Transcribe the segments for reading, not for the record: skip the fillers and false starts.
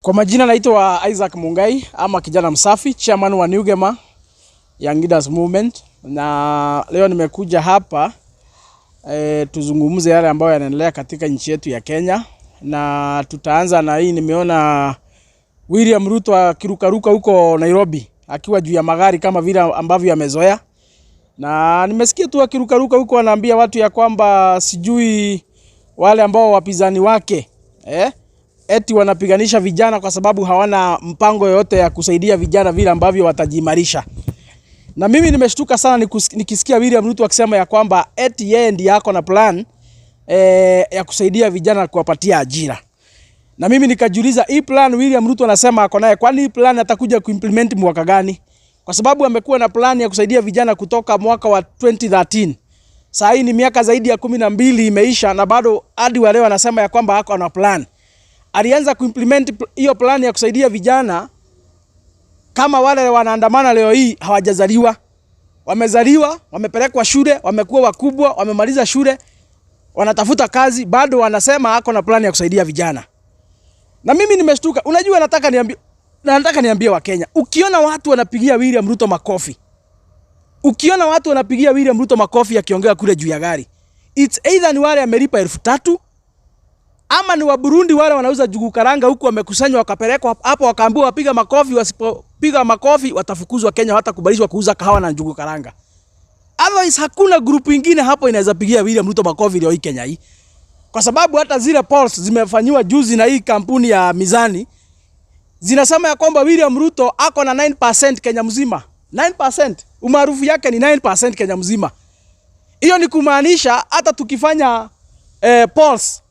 Kwa majina naitwa Isaac Mungai ama kijana msafi, chairman wa Newgema Young Leaders Movement, na leo nimekuja hapa tuzungumze yale ambayo yanaendelea katika nchi yetu ya Kenya, na tutaanza na hii. Nimeona William Ruto akirukaruka huko Nairobi akiwa juu ya magari kama vile ambavyo amezoea, na nimesikia tu akirukaruka huko anaambia watu ya kwamba sijui wale ambao wapinzani wake eti wanapiganisha vijana kwa sababu hawana mpango yoyote ya kusaidia vijana vile ambavyo watajimarisha. Na mimi nimeshtuka sana nikisikia William Ruto akisema ya kwamba eti yeye ndiye yako na plan ya kusaidia vijana kuwapatia ajira. Na mimi nikajiuliza, hii plan William Ruto anasema ako naye, kwani hii plan atakuja kuimplement mwaka gani? Kwa sababu amekuwa na plan ya kusaidia vijana kutoka mwaka wa 2013. Sasa hii ni miaka zaidi ya 12 imeisha, na bado hadi wa leo anasema ya kwamba ako na plan. Alianza kuimplement hiyo plan ya kusaidia vijana kama wale wanaandamana leo hii hawajazaliwa. Wamezaliwa, wamepelekwa shule, wamekuwa wakubwa, wamemaliza shule, wanatafuta kazi, bado wanasema ako na plan ya kusaidia vijana. Na mimi nimeshtuka. Unajua, nataka niambie wa Kenya, ukiona watu wanapigia William Ruto makofi, ukiona watu wanapigia William Ruto makofi akiongea kule juu ya gari, it's either ni wale amelipa 3,000 ama ni wa Burundi wale wanauza jugu karanga huku, wamekusanywa wakapelekwa hapo wakaambiwa wapiga makofi, wasipopiga makofi watafukuzwa Kenya, hata kubalishwa kuuza kahawa na jugu karanga. Otherwise hakuna group nyingine hapo inaweza pigia William Ruto makofi leo hii Kenya hii. Kwa sababu hata zile polls zimefanywa juzi na hii kampuni ya Mizani zinasema ya kwamba William Ruto ako na 9% Kenya mzima. 9%. Umaarufu yake ni 9% Kenya mzima. Hiyo ni kumaanisha hata tukifanya polls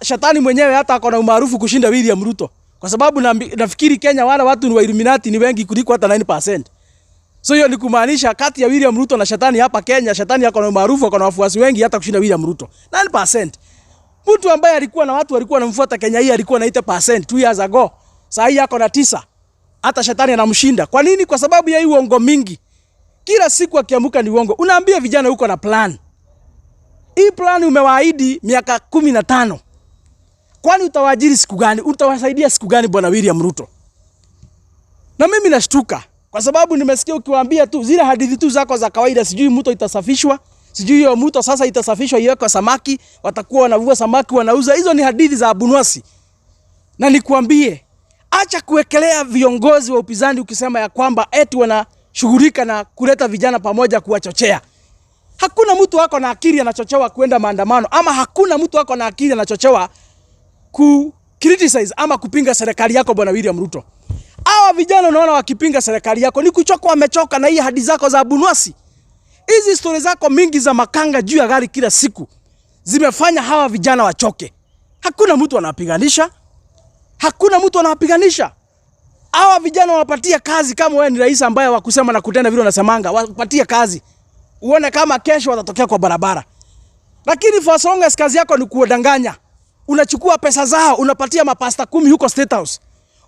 shetani mwenyewe hata ako na umaarufu kushinda William Ruto. Kwa sababu nafikiri Kenya wala watu ni wa Illuminati ni wengi kuliko hata 9%. So hiyo ni kumaanisha kati ya William Ruto na shetani hapa Kenya, shetani ako na umaarufu, ako na wafuasi wengi hata kushinda William Ruto. 9%. Mtu ambaye alikuwa na watu walikuwa wanamfuata Kenya hii alikuwa na 8% 2 years ago. Sasa hii ako na 9. Hata shetani anamshinda. Kwa nini? Kwa sababu ya hii uongo mingi. Kila siku akiamuka ni uongo. Unaambia vijana huko na plan. Hii plan umewaahidi miaka 15. Kwani utawaajiri siku gani? Utawasaidia siku gani bwana William Ruto? Na mimi nashtuka kwa sababu nimesikia ukiwaambia tu zile hadithi tu zako za kawaida, sijui mto itasafishwa, sijui hiyo mto sasa itasafishwa iwekwe samaki, watakuwa wanavua samaki wanauza. Hizo ni hadithi za abunwasi. Na nikuambie, acha kuwekelea viongozi wa upinzani ukisema ya kwamba eti wanashughulika na kuleta vijana pamoja kuwachochea. Hakuna mtu wako na akili anachochewa kuenda maandamano, ama hakuna mtu wako na akili anachochewa ku criticize ama kupinga serikali yako bwana William Ruto. Hawa vijana unaona wakipinga serikali yako ni kuchoka, wamechoka na hii hadi zako za abunwasi. Hizi stories zako mingi za makanga juu ya gari kila siku zimefanya hawa vijana wachoke. Hakuna mtu anawapiganisha. Hakuna mtu anawapiganisha. Hawa vijana wapatia kazi kama wewe ni rais ambaye wakusema na kutenda vile unasemanga, wapatia kazi. Uone kama kesho watatokea kwa barabara. Lakini for so long as kazi yako ni kuwadanganya. Unachukua pesa zao, unapatia mapasta 10 huko State House.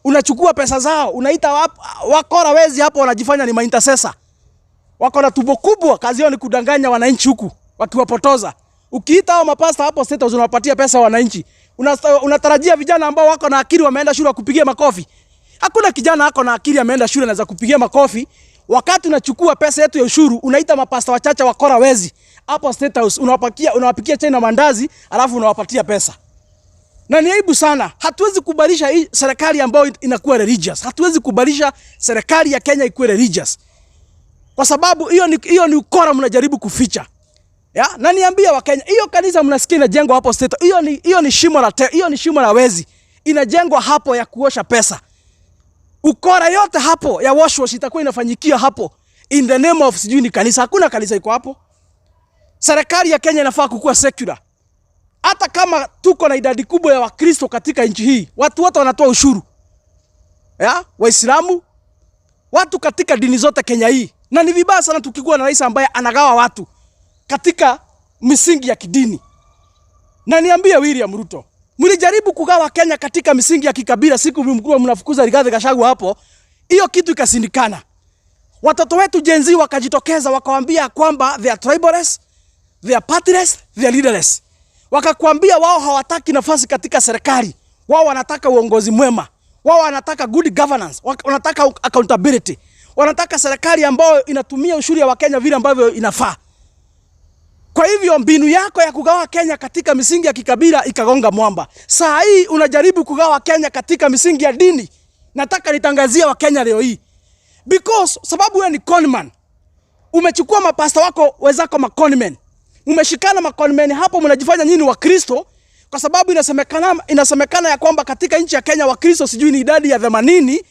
Unachukua pesa zao, unaita wakora wezi hapo wanajifanya ni intercessor. Wako na tumbo kubwa, kazi yao ni kudanganya wananchi huku, wakiwapotoza. Ukiita hao mapasta hapo State House unawapatia pesa wananchi. Unatarajia vijana ambao wako na akili wameenda shule kupigia makofi? Hakuna kijana wako na akili ameenda shule anaweza kupigia makofi. Wakati unachukua pesa yetu ya ushuru, unaita mapasta wachache wakora wezi hapo State House, unawapikia chai na mandazi, alafu unawapatia pesa. Na ni aibu sana. Hatuwezi kubadilisha hii serikali ambayo inakuwa religious. Hatuwezi kubadilisha serikali ya Kenya ikuwe religious. Kwa sababu hiyo ni ukora mnajaribu kuficha. Na niambia wa Kenya, hiyo kanisa mnasikia inajengwa hapo State, hiyo ni shimo la wezi. Inajengwa hapo ya kuosha pesa. Ukora yote hapo ya wash itakuwa inafanyikia hapo in the name of sijui ni kanisa. Hakuna kanisa iko hapo. Serikali ya Kenya inafaa kukuwa secular. Hata kama tuko na idadi kubwa ya Wakristo katika nchi hii, watu wote wanatoa ushuru. Waislamu, watu katika dini zote Kenya hii. Na ni vibaya sana tukikuwa na rais ambaye anagawa watu katika misingi ya kidini. Na niambie William Ruto, mlijaribu kugawa Kenya katika misingi ya kikabila siku mlikuwa mnafukuza Rigathi Gachagua hapo. Hiyo kitu ikasindikana. Watoto wetu Gen Z wakajitokeza wakawaambia kwamba they are tribalists, they are partyless, they are leaderless. Wakakwambia wao hawataki nafasi katika serikali. Wao wanataka uongozi mwema. Wao wanataka good governance, wanataka accountability. Wanataka serikali ambayo inatumia ushuru ya Wakenya vile ambavyo inafaa. Kwa hivyo mbinu yako ya kugawa Kenya katika misingi ya kikabila ikagonga mwamba. Saa hii unajaribu kugawa Kenya katika misingi ya dini. Nataka nitangazia Wakenya leo hii. Because sababu wewe ni conman. Umechukua mapasta wako wenzako maconmen. Umeshikana maconmen hapo, mnajifanya nyinyi wa Kristo kwa sababu inasemekana ya kwamba katika nchi ya Kenya wa Kristo sijui ni idadi ya 80.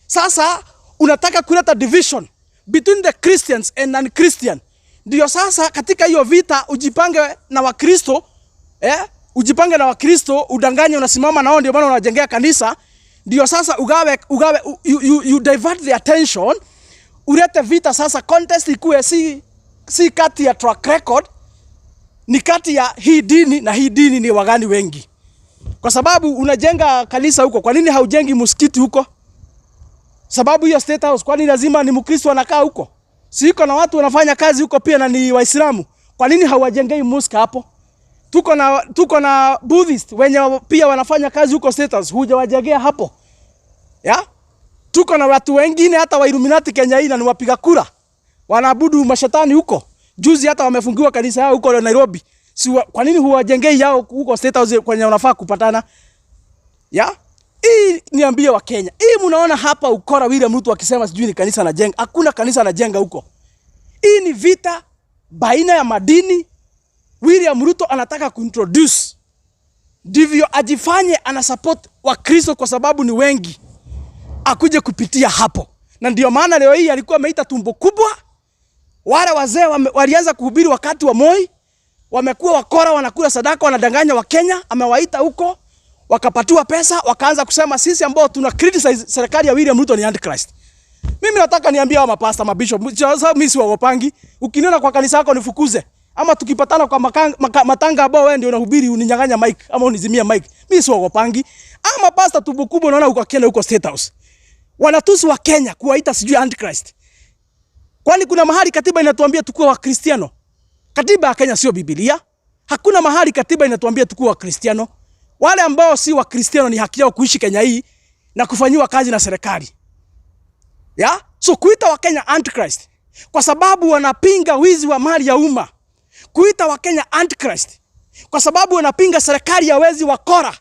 Sasa unataka kuleta division between the Christians and non-Christian. Ndio sasa katika hiyo vita ujipange na Wakristo, ujipange na Wakristo, udanganye unasimama nao, ndio maana unajengea kanisa. Ndio sasa ugawe you divert the attention, ulete vita. Sasa contest ikuwe si kati ya track record, ni kati ya hii dini na hii dini ni wagani wengi. Kwa sababu unajenga kanisa huko, kwa nini haujengi msikiti huko? Sababu hiyo State House, kwa nini lazima ni Mkristo anakaa huko? Siko na watu wanafanya kazi huko pia na ni Waislamu. Kwa nini hawajengei mosque hapo? Tuko na Buddhist wenye pia wanafanya kazi huko State House, hujawajengea hapo. Ya? Tuko na watu wengine hata wa Illuminati Kenya hii na ni wapiga kura. Wanaabudu mashetani huko. Juzi hata wamefungiwa kanisa yao huko Nairobi. Kwa nini huwajengei yao huko State House kwenye wanafaa kupatana? Ya? Hii niambie wa Kenya. Hii mnaona hapa ukora William Ruto akisema sijui ni kanisa anajenga. Hakuna kanisa anajenga huko. Hii ni vita baina ya madini. William Ruto anataka kuintroduce. Ndivyo ajifanye ana support wa Kristo kwa sababu ni wengi. Akuje kupitia hapo. Na ndio maana leo hii alikuwa ameita tumbo kubwa. Wale wazee walianza kuhubiri wakati wa Moi. Wamekuwa wakora, wanakula sadaka, wanadanganya wa Kenya. Amewaita huko. Wakapatiwa pesa, wakaanza kusema sisi ambao tuna criticize serikali ya William Ruto ni antichrist. Mimi nataka niambie hao mapasta, mabishop, sasa mimi si wagopangi. Ukiniona kwa kanisa yako nifukuze. Ama tukipatana kwa matanga ambao wewe ndio unahubiri uninyang'anya mic ama unizimia mic. Mimi si wagopangi. Ama pasta tubukubu unaona uko Kenya huko State House. Wanatusi wa Kenya kuwaita sijui antichrist. Kwani kuna mahali katiba inatuambia tukue wa Kristiano? Katiba ya Kenya sio Biblia. Hakuna mahali katiba inatuambia tukue wa Kristiano. Wale ambao si wa Kristiano ni haki yao kuishi Kenya hii na kufanyiwa kazi na serikali. Ya? So kuita wa Kenya antichrist kwa sababu wanapinga wizi wa mali ya umma. Kuita wa Kenya antichrist kwa sababu wanapinga serikali ya wezi wakora.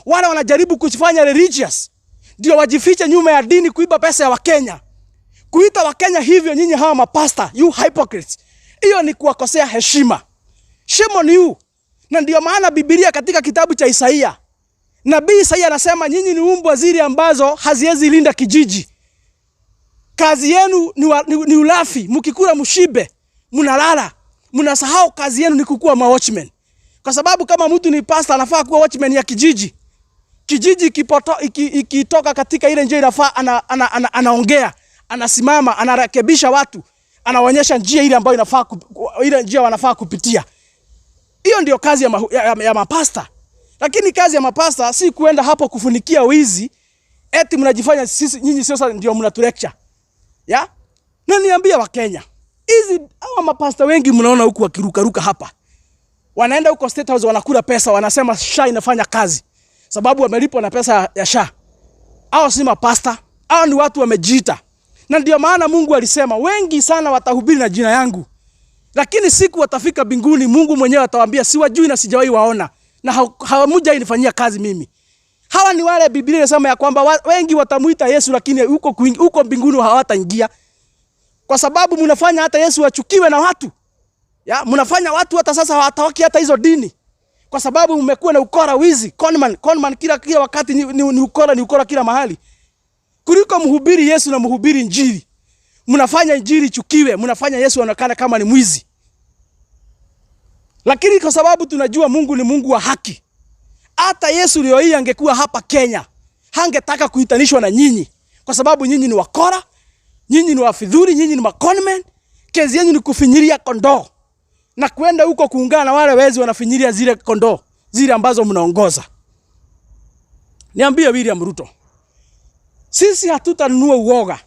Wale wanajaribu kujifanya religious ndio wajifiche nyuma ya dini kuiba pesa ya Wakenya. Kuita wa Kenya hivyo nyinyi hawa mapasta, you hypocrites. Hiyo ni kuwakosea heshima. Shame on you. Na ndio maana Biblia katika kitabu cha Isaia, Nabii Isaia anasema nyinyi ni umbwa zile ambazo haziwezi linda kijiji. Kazi yenu ni ulafi, mkikula mshibe, mnalala. Mnasahau kazi yenu ni kukua watchmen. Kwa sababu kama mtu ni pastor anafaa kuwa watchman ya kijiji. Kijiji ikitoka katika ile njia inafaa anaongea, anasimama, anarekebisha watu, anaonyesha njia ile ambayo inafaa ile njia wanafaa kupitia. Hiyo ndio kazi ya mapasta. Lakini kazi ya mapasta si kuenda hapo kufunikia wizi, eti mnajifanya sisi nyinyi sasa ndio mnatulecture. Ya? Na niambia wa Kenya, hizi hawa mapasta wengi mnaona huku wakiruka hapa. Wanaenda huko State House wanakula pesa, wanasema SHA inafanya kazi. Sababu wamelipwa na pesa ya SHA. Hao si mapasta, hao ni watu wamejiita. Na ndio maana Mungu alisema wengi sana watahubiri na jina yangu. Lakini siku watafika mbinguni Mungu mwenyewe atawaambia siwajui na sijawahi waona na hawamujai nifanyia kazi mimi. Hawa ni wale Biblia inasema ya kwamba wengi watamuita Yesu lakini huko mbinguni hawataingia. Kwa sababu mnafanya hata Yesu achukiwe na watu. Ya, mnafanya watu hata sasa hawatawaki hata hizo dini. Kwa sababu mmekuwa na ukora, wizi, conman kila wakati ni ukora kila mahali. Kuliko mhubiri Yesu na mhubiri Injili. Mnafanya Injili chukiwe, mnafanya Yesu aonekane kama ni mwizi. Lakini kwa sababu tunajua Mungu ni Mungu wa haki. Hata Yesu leo hii angekuwa hapa Kenya, hangetaka kuitanishwa na nyinyi. Kwa sababu nyinyi ni wakora, nyinyi ni wafidhuli, nyinyi ni maconmen. Kazi yenu ni kufinyiria kondoo. Na kuenda huko kuungana na wale wezi wanafinyiria zile kondoo, zile ambazo mnaongoza. Niambie William Ruto. Sisi hatutanunua uoga.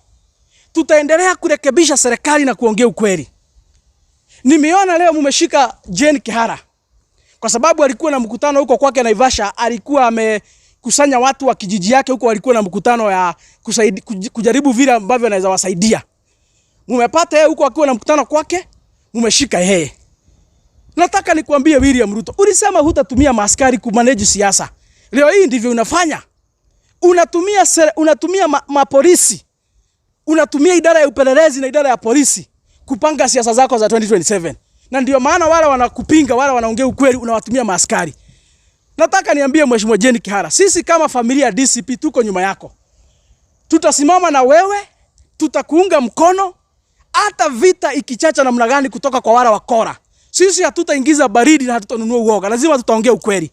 Tutaendelea kurekebisha serikali na kuongea ukweli. Nimeona leo mmeshika Jane Kihara. Kwa sababu alikuwa na mkutano huko kwake Naivasha, alikuwa kusanya watu wa kijiji yake huko, walikuwa na mkutano ya kujaribu vile ambavyo anaweza wasaidia. Mumepata yeye huko akiwa na mkutano kwake, mumeshika yeye. Nataka nikwambie William Ruto, ulisema hutatumia maaskari kumanage siasa. Leo hii ndivyo unafanya. Unatumia mapolisi. Unatumia idara ya upelelezi na idara ya polisi kupanga siasa zako za 2027. Na ndio maana wale wanakupinga, wale wanaongea ukweli, unawatumia maaskari. Nataka niambie Mheshimiwa Jane Kihara, sisi kama familia DCP tuko nyuma yako. Tutasimama na wewe, tutakuunga mkono hata vita ikichacha namna gani kutoka kwa wale wakora. Sisi hatutaingiza baridi na hatutanunua uoga. Lazima tutaongea ukweli.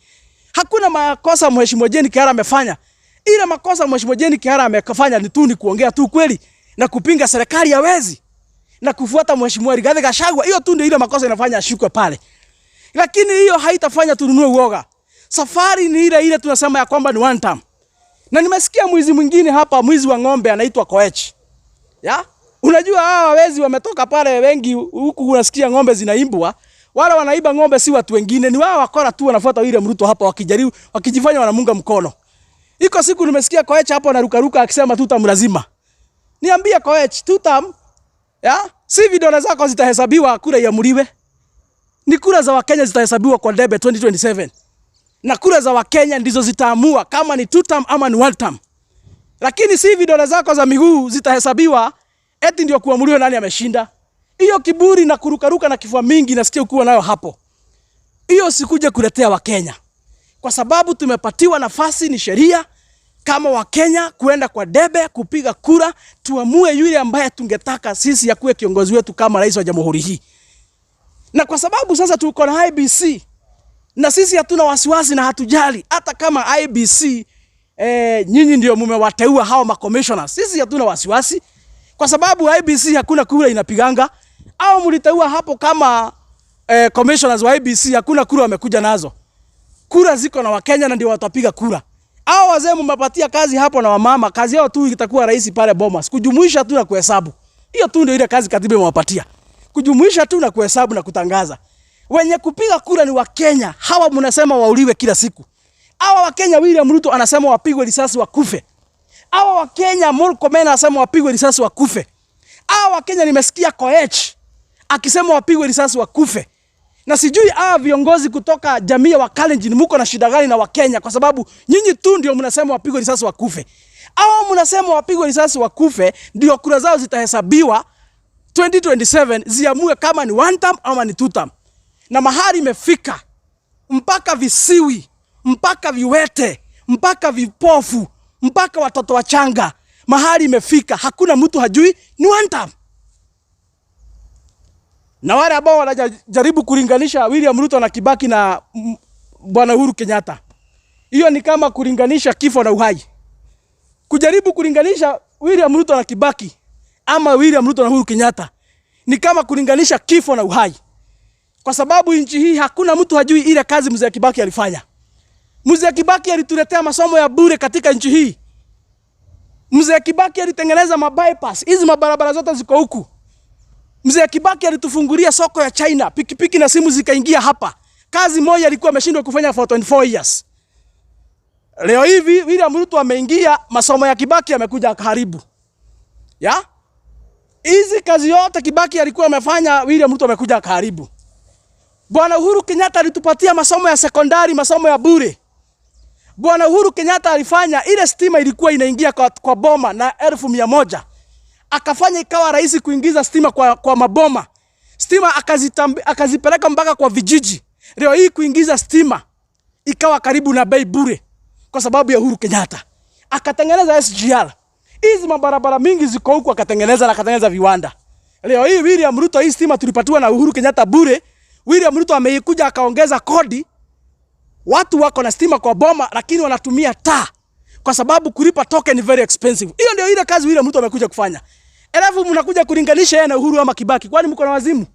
Hakuna makosa Mheshimiwa Jane Kihara amefanya. Ile makosa Mheshimiwa Jane Kihara amefanya ni kuongea tu ukweli na kupinga serikali ya wezi na kufuata Mheshimiwa Rigathi Gachagua. Hiyo tu ndio ile makosa inafanya ashukwe pale. Lakini hiyo haitafanya tununue uoga. Safari ni ile tunasema ya kwamba ni one time. Na nimesikia mwizi mwingine hapa, mwizi wa ng'ombe anaitwa Koech. Ya? Unajua hawa wezi wametoka pale wengi huku, unasikia ng'ombe zinaimbwa. Wale wanaiba ng'ombe si watu wengine, ni wao wakora tu wanafuata William Ruto hapa wakijaribu, wakijifanya wanamunga mkono. Iko siku nimesikia Koech hapo anarukaruka akisema tutamlazima. Niambie Koech, tutam, ya? Si vidole zako zitahesabiwa kura iamuliwe. Ni kura za Wakenya zitahesabiwa kwa debe 2027. Na kura za Wakenya ndizo zitaamua kama ni two term ama ni one term. Lakini si vidole zako za miguu zitahesabiwa eti ndio kuamuliwa nani ameshinda. Hiyo kiburi na kurukaruka na kifua mingi nasikia ukiwa nayo hapo. Hiyo sikuje kuletea Wakenya. Kwa sababu tumepatiwa nafasi, ni sheria kama Wakenya kuenda kwa debe kupiga kura, tuamue yule ambaye tungetaka sisi ya kuwe kiongozi wetu kama rais wa jamhuri hii. Na kwa sababu sasa tuko na IBC na sisi hatuna wasiwasi na hatujali hata kama IBC nyinyi ndio mumewateua hao ma commissioners. Sisi hatuna wasiwasi kwa sababu IBC hakuna kura inapiganga, au mliteua hapo kama commissioners wa IBC hakuna kura wamekuja nazo. Kura ziko na Wakenya na ndio watapiga kura. Hao wazee mmepatia kazi hapo na wamama, kazi yao tu itakuwa rais pale Bomas, kujumuisha tu na kuhesabu. Hiyo tu ndio ile kazi katiba imewapatia. Kujumuisha tu na kuhesabu na kutangaza. Wenye kupiga kura ni Wakenya. Hawa mnasema wauliwe kila siku. Hawa Wakenya William Ruto anasema wapigwe risasi wakufe. Hawa Wakenya Murkomen anasema wapigwe risasi wakufe. Hawa Wakenya nimesikia Koech akisema wapigwe risasi wakufe. Na sijui hawa viongozi kutoka jamii ya Wakalenjin mko na shida gani na Wakenya, kwa sababu nyinyi tu ndio mnasema wapigwe risasi wakufe. Hawa mnasema wapigwe risasi wakufe ndio kura zao zitahesabiwa 2027 ziamue kama ni one term ama ni two term. Na mahali imefika mpaka visiwi, mpaka viwete, mpaka vipofu, mpaka watoto wachanga, mahali imefika hakuna mtu hajui ni one term. Na wale ambao wanajaribu kulinganisha William Ruto na Kibaki na Bwana Uhuru Kenyatta, hiyo ni kama kulinganisha kifo na uhai. Kujaribu kulinganisha William Ruto na Kibaki ama William Ruto na Uhuru Kenyatta ni kama kulinganisha kifo na uhai. Kwa sababu nchi hii hakuna mtu hajui ile kazi Mzee Kibaki alifanya. Mzee Kibaki alituletea masomo ya bure katika nchi hii. Mzee Kibaki alitengeneza mabypass, hizi mabarabara zote ziko huku. Mzee Kibaki alitufungulia soko ya China, pikipiki na simu zikaingia hapa. Kazi moja alikuwa ameshindwa kufanya for 24 years. Leo hivi William Ruto ameingia, masomo ya Kibaki amekuja akaharibu. Ya? Hizi kazi yote Kibaki alikuwa amefanya, William Ruto amekuja akaharibu. Bwana Uhuru Kenyatta alitupatia masomo ya sekondari, masomo ya bure. Bwana Uhuru Kenyatta alifanya ile stima ilikuwa inaingia kwa boma na 1,100. Akafanya ikawa rahisi kuingiza stima kwa maboma. Stima akazipeleka mpaka kwa vijiji. Leo hii kuingiza stima ikawa karibu na bei bure kwa sababu ya Uhuru Kenyatta. Akatengeneza SGR. Hizi mabarabara mingi ziko huku akatengeneza na akatengeneza viwanda. Leo hii William Ruto, hii stima tulipatiwa na Uhuru Kenyatta bure. William Ruto ameikuja akaongeza kodi. Watu wako na stima kwa boma lakini wanatumia taa kwa sababu kulipa token ni very expensive. Hiyo ndio ile kazi William Ruto amekuja kufanya. Alafu mnakuja kulinganisha yeye na Uhuru ama Kibaki. Kwani mko na wazimu?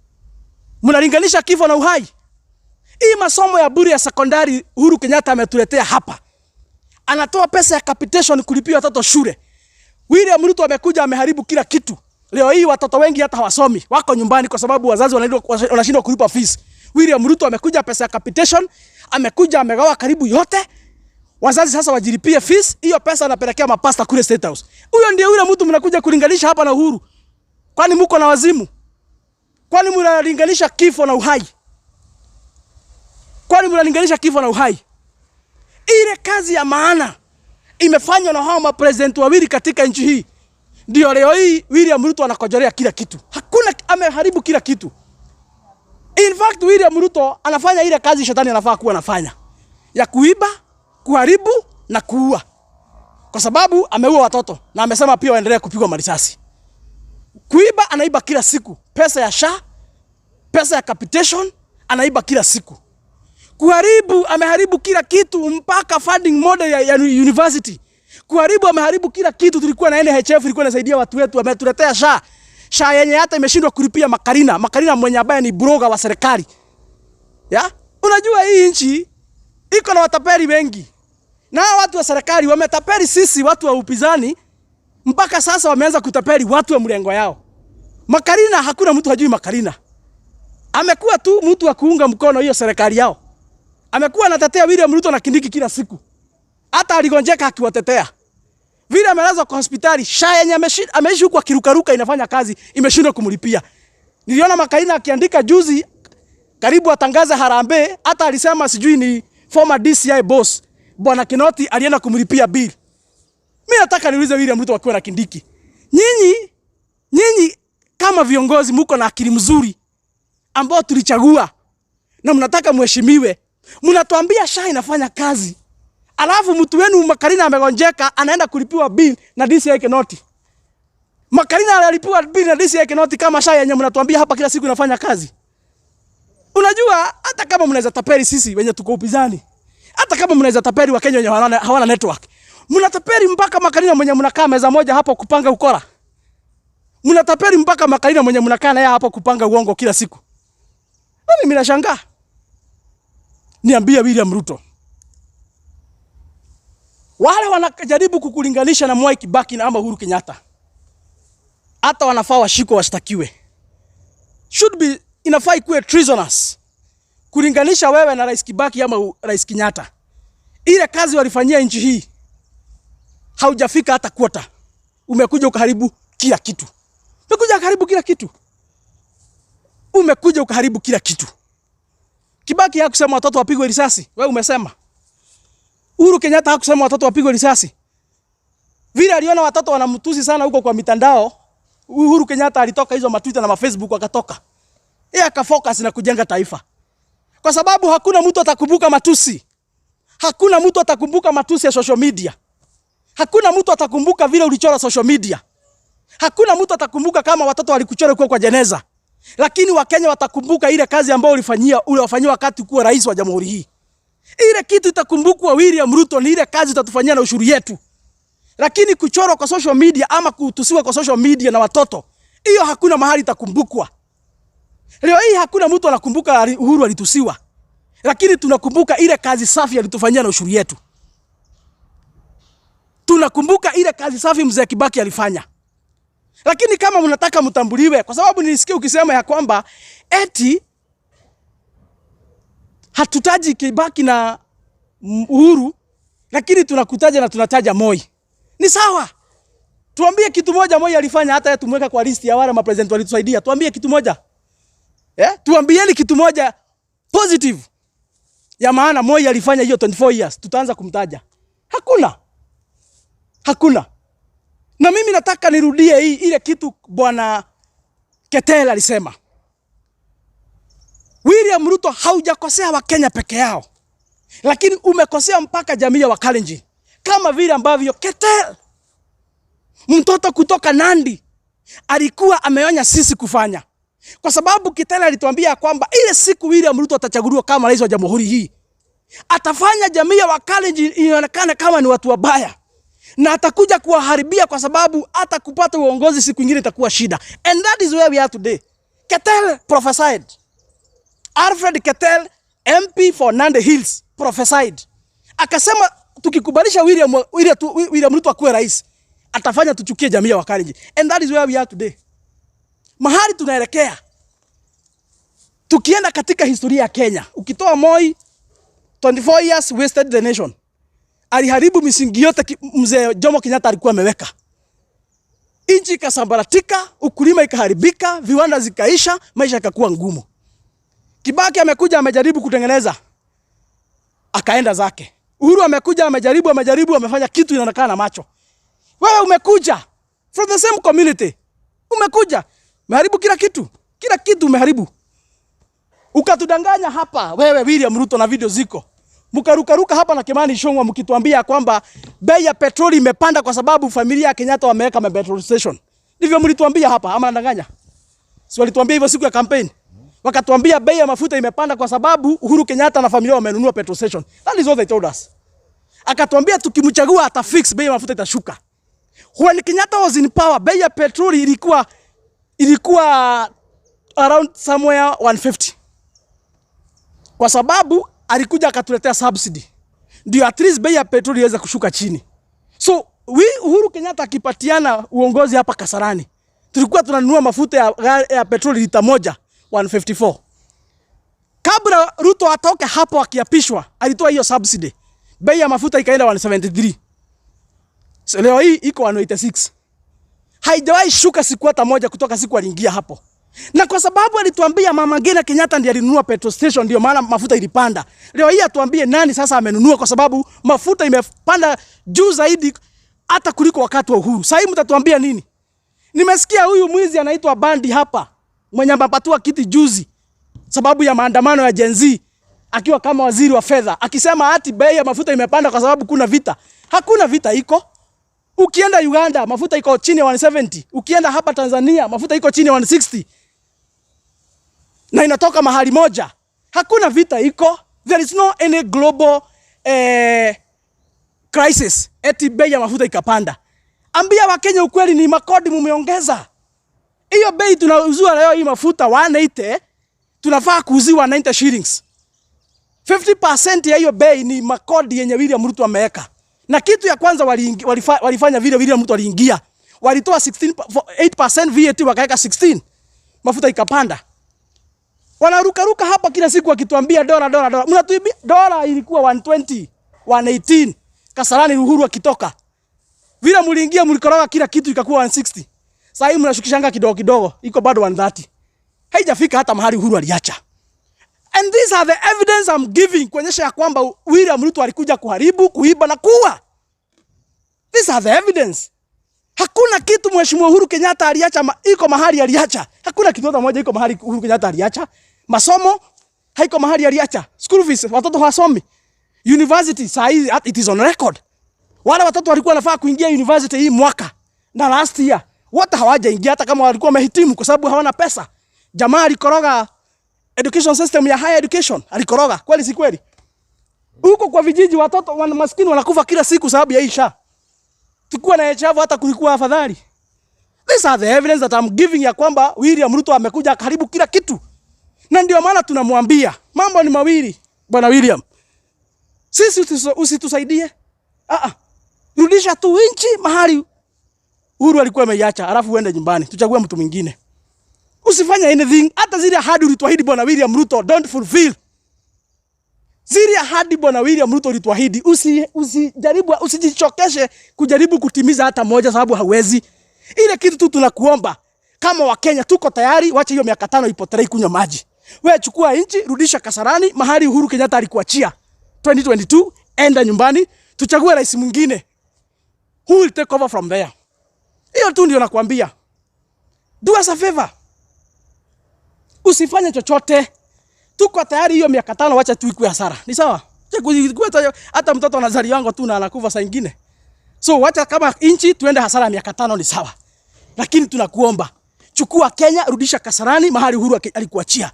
Mnalinganisha kifo na uhai? Hii masomo ya bure ya sekondari Uhuru Kenyatta ametuletea hapa. Anatoa pesa ya capitation kulipia watoto shule. William Ruto amekuja ameharibu kila kitu. Leo hii watoto wengi hata hawasomi, wako nyumbani kwa sababu wazazi wanashindwa kulipa fees. William Ruto amekuja pesa ya capitation, amekuja amegawa karibu yote. Wazazi sasa wajilipie fees, hiyo pesa anapelekea mapasta kule State House. Huyo ndiye yule mtu mnakuja kulinganisha hapa na Uhuru. Kwani mko na wazimu? Kwani mnalinganisha kifo na uhai? Kwani mnalinganisha kifo na uhai? Ile kazi ya maana imefanywa na hao mapresident wawili katika nchi hii. Ndio leo hii William Ruto anakojorea kila kitu. Hakuna, ameharibu kila kitu. In fact William Ruto anafanya ile kazi shetani anafaa kuwa anafanya. Ya kuiba, kuharibu na kuua. Kwa sababu ameua watoto na amesema pia waendelee kupigwa marisasi. Kuiba anaiba kila siku. Pesa ya SHA, pesa ya capitation anaiba kila siku. Kuharibu ameharibu kila kitu mpaka funding model ya university. Kuharibu ameharibu kila kitu. Tulikuwa na NHF ilikuwa inasaidia watu wetu, ametuletea SHA. SHA yenye hata imeshindwa kulipia Makarina. Makarina mwenye ambaye ni broga wa serikali. Ya? Unajua hii nchi iko na watapeli wengi. Na watu wa serikali wametapeli sisi watu wa upinzani mpaka sasa wameanza kutapeli watu wa mrengo yao. Makarina hakuna mtu hajui Makarina. Amekuwa tu mtu wa kuunga mkono hiyo serikali yao. Amekuwa anatetea William Ruto na Kindiki kila siku. Hata aligonjeka akiwatetea. Vile amelazwa kwa hospitali, SHA yenye ameishi huko akirukaruka inafanya kazi, imeshindwa kumlipia. Niliona Makarina akiandika juzi karibu atangaze harambee, hata alisema sijui ni former DCI boss Bwana Kinoti alienda kumlipia bill. Mimi nataka niulize William Ruto wakiwa na Kindiki. Nyinyi kama viongozi mko na akili mzuri ambao tulichagua na mnataka mheshimiwe. Mnatuambia SHA inafanya kazi. Alafu mtu wenu Makarina amegonjeka anaenda kulipiwa bill na DCI Kinoti. Makarina alipiwa bill na DCI Kinoti kama SHA yenye mnatuambia hapa kila siku inafanya kazi. Unajua hata kama mnaweza tapeli sisi wenye tuko upinzani. Hata kama mnaweza tapeli wa Kenya wenye hawana network. Mnatapeli mpaka Makarina mwenye mnakaa meza moja hapo kupanga ukora. Mnatapeli mpaka Makarina mwenye mnakaa naye hapo kupanga uongo kila siku. Mimi nashangaa. Niambie William Ruto. Wale wanajaribu kukulinganisha na Mwai Kibaki na ama Uhuru Kenyatta. Hata wanafaa washikwe washtakiwe. Inafaa ikuwe treasonous. Kulinganisha wewe na Rais Kibaki ama Rais Kenyatta. Ile kazi walifanyia nchi hii haujafika hata kwota. Umekuja ukaharibu kila kitu. Umekuja ukaharibu kila kitu. Kibaki hakusema watoto wapigwe risasi, wewe umesema. Uhuru Kenyatta hakusema watoto wapigwe risasi. Vile aliona watoto wanamtusi sana huko kwa mitandao, Uhuru Kenyatta alitoka hizo matwitter na Facebook akatoka. Yeye akafocus na kujenga taifa. Kwa sababu hakuna mtu atakumbuka matusi. Hakuna mtu atakumbuka matusi ya social media. Hakuna mtu atakumbuka vile ulichora social media. Hakuna mtu atakumbuka kama watoto walikuchora kwa jeneza. Lakini Wakenya watakumbuka ile kazi ambayo ulifanyia wakati kuwa rais wa jamhuri hii. Ile kitu itakumbukwa William Ruto ni ile kazi utatufanyia na ushuru yetu. Lakini kuchora kwa social media ama kutusiwa kwa social media na watoto, hiyo hakuna mahali itakumbukwa. Leo hii hakuna mtu anakumbuka Uhuru alitusiwa. Lakini tunakumbuka ile kazi safi alitufanyia na ushuru yetu. Tunakumbuka ile kazi safi mzee Kibaki alifanya. Lakini kama mnataka mtambuliwe, kwa sababu nilisikia ukisema ya kwamba eti hatutaji Kibaki na Uhuru, lakini tunakutaja na tunataja Moi. Ni sawa. Tuambie kitu moja Moi alifanya hata ya tumweka kwa list ya wale mapresident walitusaidia. Tuambie kitu moja. Tuambieni kitu moja positive. Ya maana Moi alifanya hiyo 24 years. Tutaanza kumtaja. Hakuna. Na mimi nataka nirudie ile kitu Bwana Ketel alisema. William Ruto haujakosea Wakenya peke yao. Lakini umekosea mpaka jamii ya Wakalenjin. Kama vile ambavyo Ketel, mtoto kutoka Nandi, alikuwa ameonya sisi kufanya. Kwa sababu Ketel alituambia kwamba ile siku William Ruto atachaguliwa kama rais wa jamhuri hii, atafanya jamii ya Wakalenjin ionekane kama ni watu wabaya. Na atakuja kuwaharibia kwa sababu hata kupata uongozi siku nyingine itakuwa shida. And that is where we are today. Ketel prophesied. Alfred Ketel, MP for Nandi Hills, prophesied. Akasema tukikubalisha William Ruto akuwe rais, atafanya tuchukie jamii ya Wakalenjin. And that is where we are today. Mahali tunaelekea. Tukienda katika historia ya Kenya, ukitoa Moi 24 years wasted the nation. aliharibu misingi yote mzee Jomo Kenyatta alikuwa ameweka. Nchi ikasambaratika, ukulima ikaharibika, viwanda zikaisha, maisha yakakuwa ngumu. Kibaki amekuja amejaribu kutengeneza, akaenda zake. Uhuru amekuja amejaribu amefanya kitu inaonekana na macho. Wewe umekuja from the same community. Umekuja umeharibu kila kitu umeharibu. Ukatudanganya hapa wewe William Ruto na video ziko. Mkarukaruka hapa na Kimani Ichung'wah mkituambia kwamba bei ya petroli imepanda kwa sababu familia ya Kenyatta wameweka petrol station. Ndivyo mlituambia hapa ama nadanganya? Si walituambia hivyo siku ya campaign? Wakatuambia bei ya mafuta imepanda kwa sababu Uhuru Kenyatta na familia wamenunua petrol station. That is what they told us. Akatuambia tukimchagua atafix bei ya mafuta itashuka. When Kenyatta was in power, bei ya petroli ilikuwa around somewhere 150. Kwa sababu alikuja akatuletea subsidy. Ndio at least bei ya petroli iweze kushuka chini. So Uhuru Kenyatta akipatiana uongozi hapa Kasarani, tulikuwa tunanunua mafuta ya petroli lita moja 154. Kabla Ruto atoke hapo akiapishwa, alitoa hiyo subsidy. Bei ya mafuta ikaenda 173. So leo hii iko 186. Haijawahi shuka siku hata moja kutoka siku aliingia hapo. Na kwa sababu alituambia Mama Ngina Kenyatta ndiye alinunua petrol station ndio maana mafuta ilipanda. Leo hii atuambie nani sasa amenunua kwa sababu mafuta imepanda juu zaidi hata kuliko wakati wa Uhuru. Sasa mtatuambia nini? Nimesikia huyu mwizi anaitwa Bandi hapa mwenye ampatua kiti juzi sababu ya maandamano ya Gen Z akiwa kama waziri wa fedha akisema ati bei ya mafuta imepanda kwa sababu kuna vita. Hakuna vita iko. Ukienda Uganda mafuta iko chini ya 170. Ukienda hapa Tanzania mafuta iko chini ya 160. Na inatoka mahali moja. Hakuna vita iko. There is no any global crisis. Eti bei ya mafuta ikapanda. Ambia Wakenya ukweli ni makodi mumeongeza. Hiyo bei tunauzua leo hii mafuta 180, tunafaa kuuziwa 90 shillings. 50% ya hiyo bei ni makodi yenye William Ruto ameweka. Na kitu ya kwanza walifanya vile William Ruto aliingia. Walitoa 8% VAT wakaweka 16. Mafuta ikapanda. Wanaruka hapa kila siku wakituambia dola. Mnatuibia dola ilikuwa 120, 118. Kasarani Uhuru akitoka. Vile mliingia mlikoroga kila kitu ikakuwa 160. Sasa hivi mnashukishanga kidogo iko bado 130. Haijafika hata mahali Uhuru aliacha. And these are the evidence I'm giving kuonyesha ya kwamba William Ruto alikuja kuharibu, kuiba na kuua. These are the evidence. Hakuna kitu Mheshimiwa Uhuru Kenyatta aliacha iko mahali aliacha. Hakuna kitu hata moja iko mahali Uhuru Kenyatta aliacha. Masomo haiko mahali aliacha. School fees watoto hawasomi. University saa hii it is on record. Wale watoto walikuwa wanafaa kuingia university hii mwaka na last year wote hawajaingia hata kama walikuwa wamehitimu kwa sababu hawana pesa. Jamaa alikoroga education system ya higher education. Alikoroga. Kweli si kweli? Huko kwa vijiji watoto maskini wanakufa kila siku sababu ya isha. Tukua na HIV hata kulikuwa afadhali. These are the evidence that I'm giving ya kwamba William Ruto amekuja karibu kila kitu. Na ndio maana tunamwambia mambo ni mawili Bwana William. Sisi usitusaidie. Rudisha tu nchi mahali Uhuru alikuwa ameiacha, alafu uende nyumbani. Tuchague mtu mwingine. Usifanye anything. Hata zile ahadi ulituahidi Bwana William Ruto, don't fulfill. Zile ahadi Bwana William Ruto ulituahidi, usijaribu, usijichokeshe kujaribu kutimiza hata moja sababu hauwezi. Ile kitu tu tunakuomba kama Wakenya tuko tayari, wacha hiyo miaka 5 ipotelee kunywa maji. Wewe chukua nchi, rudisha Kasarani mahali Uhuru Kenyatta alikuachia. 2022 enda nyumbani, tuchague rais mwingine. Who will take over from there? Hiyo tu ndio nakwambia. Do us a favor. Usifanye chochote. Tuko tayari hiyo miaka 5 wacha tu ikuwe hasara. Ni sawa? Hata mtoto anazali wangu tu na anakufa saa nyingine. So wacha kama inchi tuende hasara miaka 5 ni sawa. Lakini tunakuomba chukua Kenya, rudisha Kasarani mahali Uhuru alikuachia.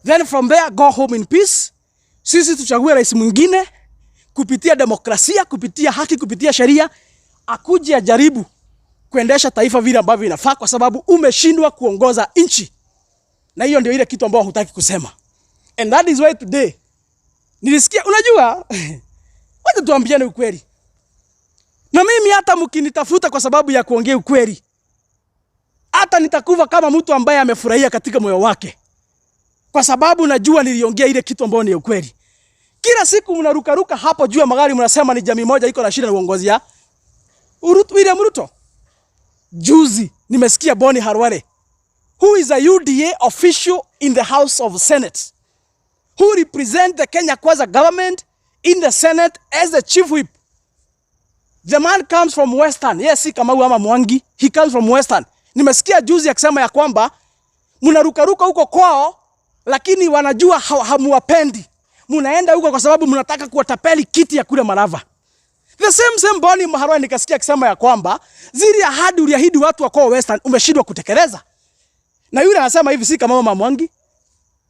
Then from there go home in peace. Sisi tuchague rais mwingine kupitia demokrasia, kupitia haki, kupitia sheria, akuje ajaribu kuendesha taifa vile ambavyo inafaa kwa sababu umeshindwa kuongoza nchi. Na hiyo ndio ile kitu ambayo hutaki kusema. And that is why today nilisikia, unajua wacha tuambiane ukweli. Na mimi hata mkinitafuta kwa sababu ya kuongea ukweli, hata nitakufa kama mtu ambaye amefurahia katika moyo wake. Kwa sababu najua niliongea ile kitu ambayo ni ukweli. Kila siku mnarukaruka hapo juu ya magari mnasema ni jamii moja iko na shida na uongozi ya William Ruto. Juzi nimesikia Boni Khalwale, who is a UDA official in the House of Senate, who represent the Kenya Kwanza government in the Senate as the chief whip. The man comes from Western. Yes, si Kamau ama Mwangi. He comes from Western. Nimesikia juzi akisema ya kwamba mnarukaruka huko kwao, lakini wanajua hamuwapendi. Mnaenda huko kwa sababu mnataka kuwatapeli kiti ya kule Malava. The same Boni Khalwale nikasikia akisema ya kwamba zile ahadi uliahidi watu wa kwa Western umeshindwa kutekeleza. Na yule anasema hivi si kama Mama Mwangi.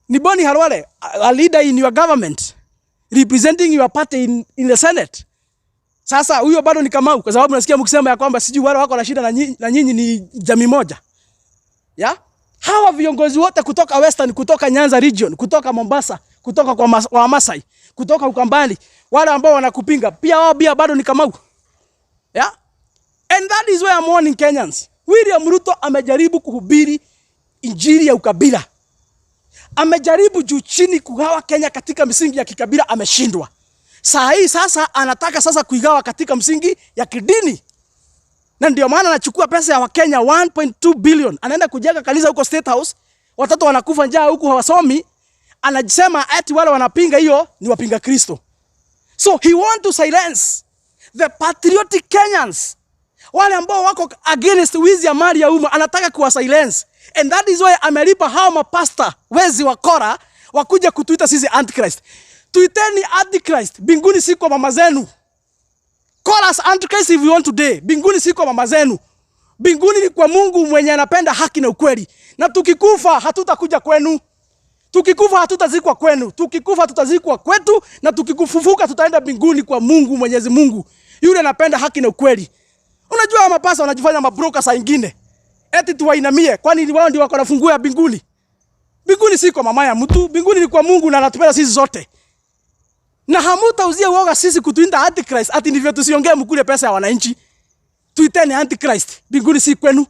Ni Boni Khalwale, a leader in your government, representing your party in the Senate. Sasa huyo bado ni Kamau kwa sababu nasikia mkisema ya kwamba sijui wale wako na shida na nyinyi ni jamii moja. Ya? Hawa viongozi wote kutoka Western, kutoka Nyanza region, kutoka Mombasa, kutoka kwa Masai, kutoka Ukambani, wale ambao wanakupinga pia wao bado ni Kamau. Yeah? And that is why I'm warning Kenyans. William Ruto amejaribu kuhubiri injili ya ukabila. Amejaribu juu chini kugawa Kenya katika misingi ya kikabila, ameshindwa. Saa hii sasa anataka sasa kuigawa katika msingi ya kidini. Na ndio maana anachukua pesa ya Wakenya 1.2 billion. Anaenda kujenga kanisa huko State House. Watoto wanakufa njaa huko hawasomi. Anajisema eti wale wanapinga hiyo ni wapinga Kristo. So he want to silence the patriotic Kenyans. Wale ambao wako against wizi ya mali ya umma anataka kuwa silence. And that is why amelipa hao mapasta wezi wakora wakuja kutuita sisi antichrist. Tuiteni antichrist. Binguni si kwa mama zenu. Call us antichrist if you want today. Binguni si kwa mama zenu. Binguni ni kwa Mungu mwenye anapenda haki na ukweli. Na tukikufa hatutakuja kwenu. Tukikufa hatutazikwa kwenu. Tukikufa tutazikwa kwetu, na tukikufufuka tutaenda binguni kwa Mungu, Mwenyezi Mungu. Yule anapenda haki na ukweli. Unajua mapasa wanajifanya mabroka saa nyingine. Eti tuwainamie kwani wao ndio wako na funguo ya binguni. Binguni si kwa mama ya mtu, binguni ni kwa Mungu na anatupenda sisi zote. Na hamutauzia uoga sisi kutuinda antichrist ati ndivyo tusiongee mkule pesa ya wananchi. Tuiteni antichrist. Binguni si kwenu.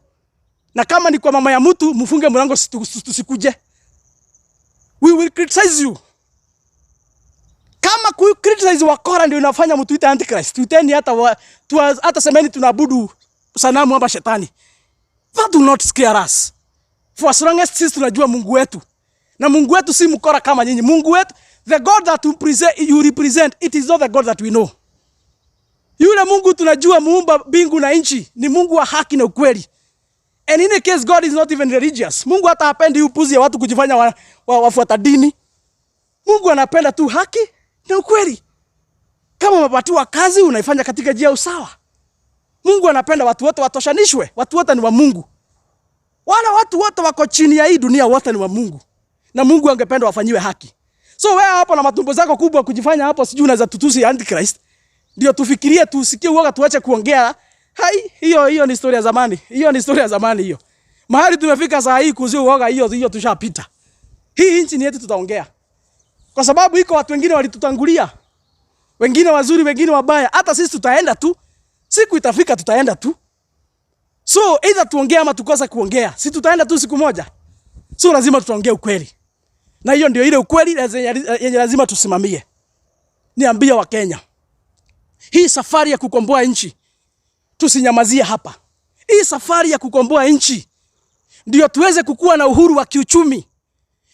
Na kama ni kwa mama ya mtu, mfunge mlango tusikuje. We will criticize you. Kama criticize wakora ndio inafanya mtu tuite antichrist. Tuiteni hata semeni tunaabudu sanamu ama shetani. That do not scare us. For as long as sisi tunajua Mungu wetu. Na Mungu wetu si mkora kama nyinyi. Mungu wetu, the God that you represent, it is not the God that we know. Yule Mungu tunajua muumba bingu na nchi ni Mungu wa haki na ukweli. And in a case, God is not even religious. Mungu hata hapendi upuzi ya watu kujifanya wafuata dini. Mungu anapenda tu haki na ukweli. Kama umepatiwa kazi unaifanya katika njia usawa. Mungu anapenda watu wote watoshanishwe. Watu wote ni wa Mungu. Wala watu wote wako chini ya hii dunia wote ni wa Mungu. Na Mungu angependa wafanyiwe haki. So wewe hapo na matumbo zako kubwa kujifanya hapo sijui unaweza tutusi antichrist. Ndio tufikirie tusikie uoga tuache kuongea. Hai, hiyo ni historia ya zamani. Hiyo ni historia ya zamani hiyo. Mahali tumefika saa hii kuzio uoga hiyo tushapita. Hii nchi ni yetu tutaongea. Kwa sababu iko watu wengine walitutangulia. Wengine wazuri, wengine wabaya. Hata sisi tutaenda tu. Siku itafika tutaenda tu. So either tuongee ama tukosa kuongea. Si tutaenda tu siku moja. So lazima tutaongea ukweli. Na hiyo ndio ile ukweli yenye lazima tusimamie. Niambia wa Kenya. Hii safari ya kukomboa nchi tusinyamazie hapa. Hii safari ya kukomboa nchi ndio tuweze kukua na uhuru wa kiuchumi.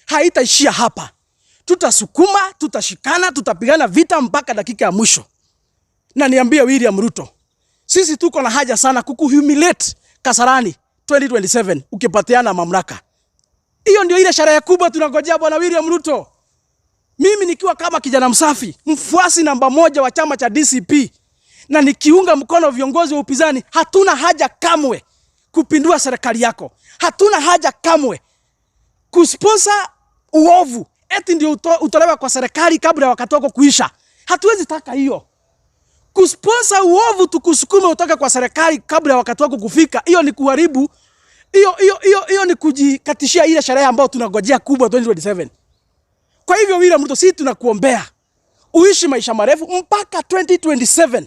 Haitaishia hapa. Tutasukuma, tutashikana, tutapigana vita mpaka dakika ya mwisho. Na niambia William Ruto, sisi tuko na haja sana kukuhumiliate Kasarani 2027 ukipatiana mamlaka. Hiyo ndio ile sherehe kubwa tunangojea bwana William Ruto. Mimi nikiwa kama kijana msafi, mfuasi namba 1 wa chama cha DCP na nikiunga mkono viongozi wa upinzani, hatuna haja kamwe kupindua serikali yako. Hatuna haja kamwe kusponsor uovu eti ndio utolewa kwa serikali kabla wakati wako kuisha. Hatuwezi taka hiyo. Kusponsor uovu tukusukuma utoke kwa serikali kabla wakati wako kufika, hiyo ni kuharibu. Hiyo ni kujikatishia ile sherehe ambayo tunangojea kubwa 2027. Kwa hivyo William Ruto, sisi tunakuombea uishi maisha marefu mpaka 2027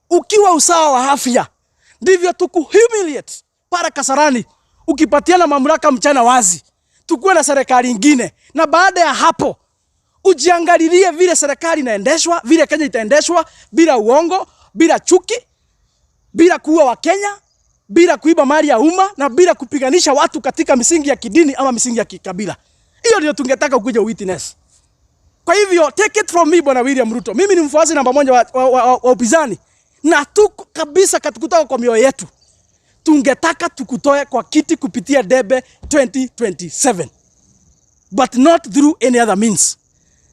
ukiwa usawa wa afya. Ndivyo tukuhumiliate para Kasarani ukipatiana mamlaka mchana wazi. Tukue na serikali nyingine, na baada ya hapo Ujiangalilie vile serikali inaendeshwa, vile Kenya itaendeshwa bila uongo, bila chuki, bila kuua Wakenya, bila kuiba mali ya umma na bila kupiganisha watu katika misingi ya kidini ama misingi ya kikabila. Hiyo ndio tungetaka ukuje witness. Kwa hivyo take it from me Bwana William Ruto. Mimi ni mfuasi namba 1 wa upinzani. Na tuko kabisa kutoka kwa mioyo yetu. Tungetaka tukutoe kwa kiti kupitia debe 2027. But not through any other means.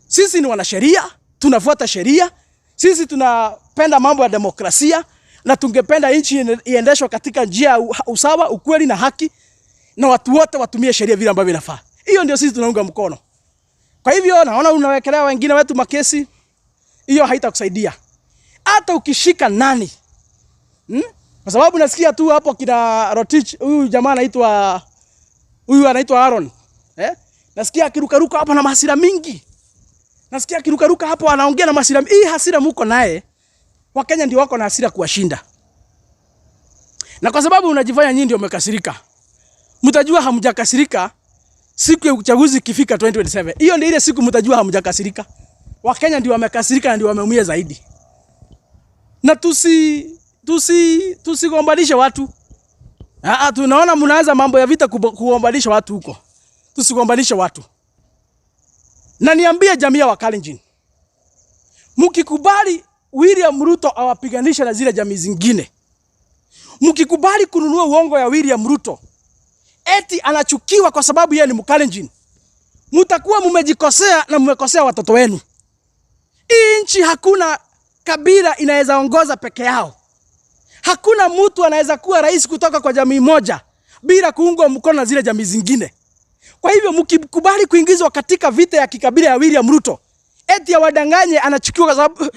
Sisi ni wanasheria, tunafuata sheria. Sisi tunapenda mambo ya demokrasia na tungependa nchi iendeshwe katika njia ya usawa, ukweli na haki na watu wote watumie sheria vile ambavyo inafaa. Hiyo ndio sisi tunaunga mkono. Kwa hivyo naona unawekelea wengine wetu makesi, hiyo haitakusaidia. Hata ukishika nani? Kwa sababu nasikia tu hapo kina Rotich, huyu jamaa anaitwa Aaron. Nasikia akirukaruka hapo na hasira mingi. Nasikia akirukaruka hapo anaongea na hasira. Hii hasira mko naye. Wakenya ndio wako na hasira kuwashinda. Na kwa sababu unajifanya nyinyi ndio mmekasirika. Mtajua hamjakasirika siku ya uchaguzi ikifika 2027. Hiyo ndio ile siku mtajua hamjakasirika. Wakenya ndio wamekasirika na ndio wameumia zaidi. Na tusigombanishe watu. Tunaona mnaanza mambo ya vita kugombanisha watu huko. Tusigombanishe watu. Na niambie jamii ya Wakalenjin. Mkikubali William Ruto awapiganisha na zile jamii zingine. Mkikubali kununua uongo ya William Ruto eti anachukiwa kwa sababu yeye ni Mkalenjin, mtakuwa mmejikosea na mmekosea watoto wenu. Hii nchi hakuna kabila inaweza ongoza peke yao. Hakuna mtu anaweza kuwa rais kutoka kwa jamii moja bila kuungwa mkono na zile jamii zingine. Kwa hivyo mkikubali kuingizwa katika vita ya kikabila ya William Ruto eti awadanganye anachukiwa kwa sababu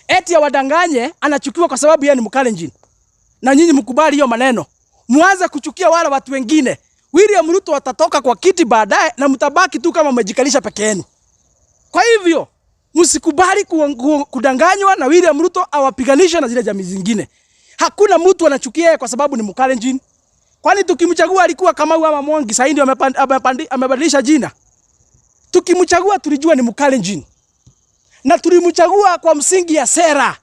eti awadanganye anachukiwa kwa sababu yeye ni Mkalenjin, na nyinyi mkubali hiyo maneno, muanze kuchukia wale watu wengine, William Ruto atatoka kwa kiti baadaye na mtabaki tu kama mmejikalisha peke yenu. Kwa hivyo msikubali kudanganywa na William Ruto awapiganisha na zile jamii zingine. Hakuna mtu anachukia kwa sababu ni Mkalenjin. Kwani tukimchagua alikuwa Kamau ama Mwangi, sasa ndio amebadilisha jina. Tukimchagua tulijua ni Mkalenjin. Na tulimchagua kwa msingi ya sera.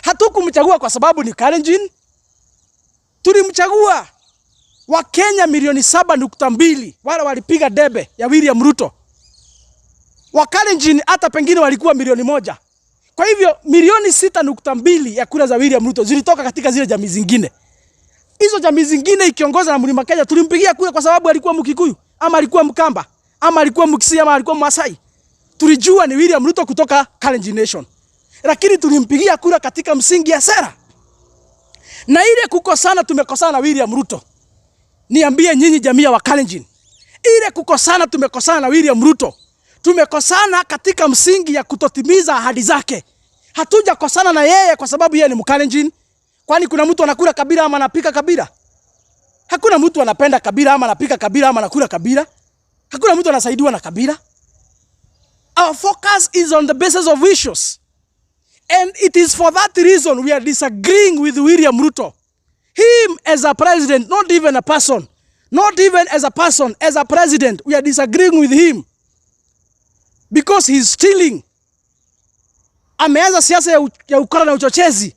Hatukumchagua kwa sababu ni Kalenjin. Tulimchagua Wakenya milioni 7.2 wale walipiga debe ya William Ruto. Wakalenjin hata pengine walikuwa milioni 1. Kwa hivyo milioni 6.2 ya kura za William Ruto zilitoka katika zile jamii zingine. Hizo jamii zingine ikiongoza na Mlima Kenya tulimpigia kura kwa sababu alikuwa Mkikuyu ama alikuwa Mkamba ama alikuwa Mkisii ama alikuwa Masai. Tulijua ni William Ruto kutoka Kalenjin Nation. Lakini tulimpigia kura katika msingi ya sera. Na ile kukosana tumekosana na William Ruto. Niambie nyinyi jamii ya Wakalenjin. Ile kukosana tumekosana na William Ruto. Tumekosana katika msingi ya kutotimiza ahadi zake. Hatujakosana na yeye kwa sababu yeye ni Mkalenjin. Kwani kuna mtu anakula kabila ama anapika kabila? Hakuna mtu anapenda kabila ama anapika kabila ama anakula kabila. Hakuna mtu anasaidiwa na kabila. Our focus is on the basis of issues. And it is for that reason we are disagreeing with William Ruto. Him as a president, not even a person. Not even as a person, as a president, we are disagreeing with him. Because he's stealing. Ameanza siasa ya ukora na uchochezi.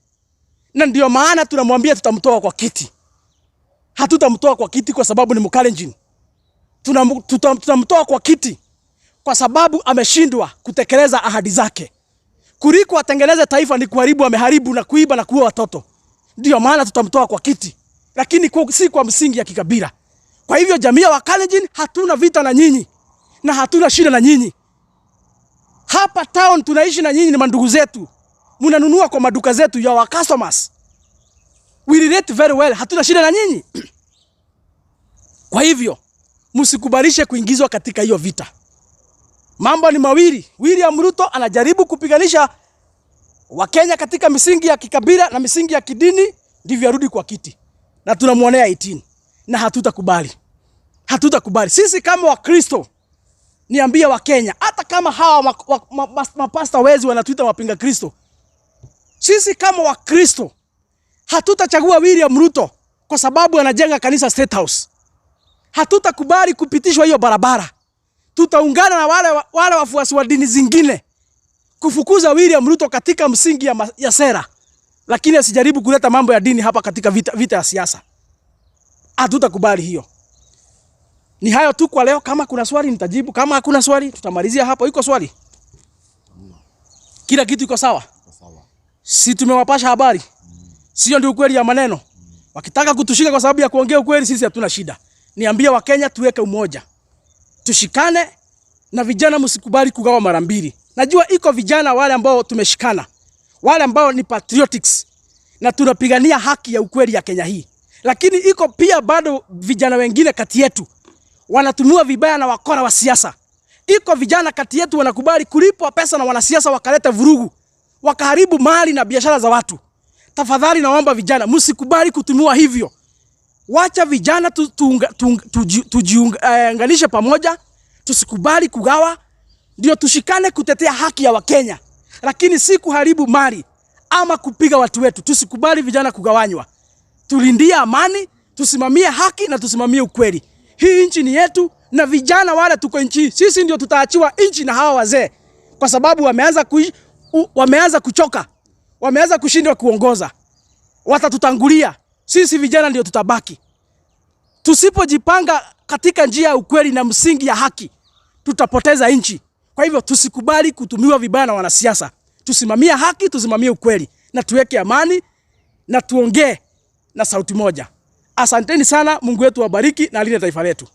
Na ndio maana tunamwambia tutamtoa kwa kiti. Hatutamtoa kwa kiti kwa sababu ni Mkalenjin. Tutamtoa kwa kiti kwa sababu ameshindwa kutekeleza ahadi zake. Kuliko atengeneze taifa ni kuharibu, ameharibu na kuiba na kuua watoto. Ndio maana tutamtoa kwa kiti. Lakini si kwa msingi ya kikabila. Kwa hivyo jamii ya Wakalenjin hatuna vita na nyinyi. Na hatuna shida na nyinyi. Hapa town tunaishi na nyinyi, ni mandugu zetu. Mnanunua kwa maduka zetu ya our customers. We relate very well. Hatuna shida na nyinyi. Kwa hivyo msikubalishe kuingizwa katika hiyo vita. Mambo ni mawili. William Ruto anajaribu kupiganisha Wakenya katika misingi ya kikabila na misingi ya kidini ndivyo arudi kwa kiti. Na tunamuonea 18. Na hatutakubali. Hatutakubali. Sisi kama Wakristo, niambia Wakenya, hata kama hawa mapasta wezi wanatuita wapinga Kristo. Sisi kama Wakristo hatutachagua William Ruto kwa sababu anajenga kanisa State House. Hatutakubali kupitishwa hiyo barabara. Tutaungana na wale wafuasi wa dini zingine kufukuza William Ruto katika msingi ya sera. Lakini asijaribu kuleta mambo ya dini hapa katika vita ya siasa. Hatutakubali hiyo. Ni hayo tu kwa leo. Kama kuna swali nitajibu, kama hakuna swali tutamalizia hapo. Iko swali? Kila kitu iko sawa? Si tumewapasha habari? Sio ndio ukweli ya maneno? Wakitaka kutushika kwa sababu ya kuongea ukweli, sisi hatuna shida. Niambie Wakenya tuweke umoja. Tushikane na vijana, msikubali kugawa mara mbili. Najua iko vijana wale ambao tumeshikana, wale ambao ni patriotics na tunapigania haki ya ukweli ya Kenya hii. Lakini iko pia bado vijana wengine kati yetu wanatumiwa vibaya na wakora wa siasa. Iko vijana kati yetu wanakubali kulipwa pesa na wanasiasa wakaleta vurugu, wakaharibu mali na biashara za watu. Tafadhali naomba vijana msikubali kutumiwa hivyo. Wacha vijana tujiunganishe pamoja, tusikubali kugawa, ndio tushikane kutetea haki ya Wakenya. Lakini si kuharibu mali ama kupiga watu wetu. Tusikubali vijana kugawanywa. Tulindie amani, tusimamie haki na tusimamie ukweli. Hii nchi ni yetu na vijana wale tuko nchi. Sisi ndio tutaachiwa nchi na hawa wazee. Kwa sababu wameanza kuchoka. Wameanza kushindwa kuongoza. Watatutangulia. Sisi vijana ndio tutabaki. Tusipojipanga katika njia ya ukweli na msingi ya haki, tutapoteza nchi. Kwa hivyo tusikubali kutumiwa vibaya na wanasiasa. Tusimamie haki, tusimamie ukweli na tuweke amani na tuongee na sauti moja. Asanteni sana, Mungu wetu wabariki na alinde taifa letu.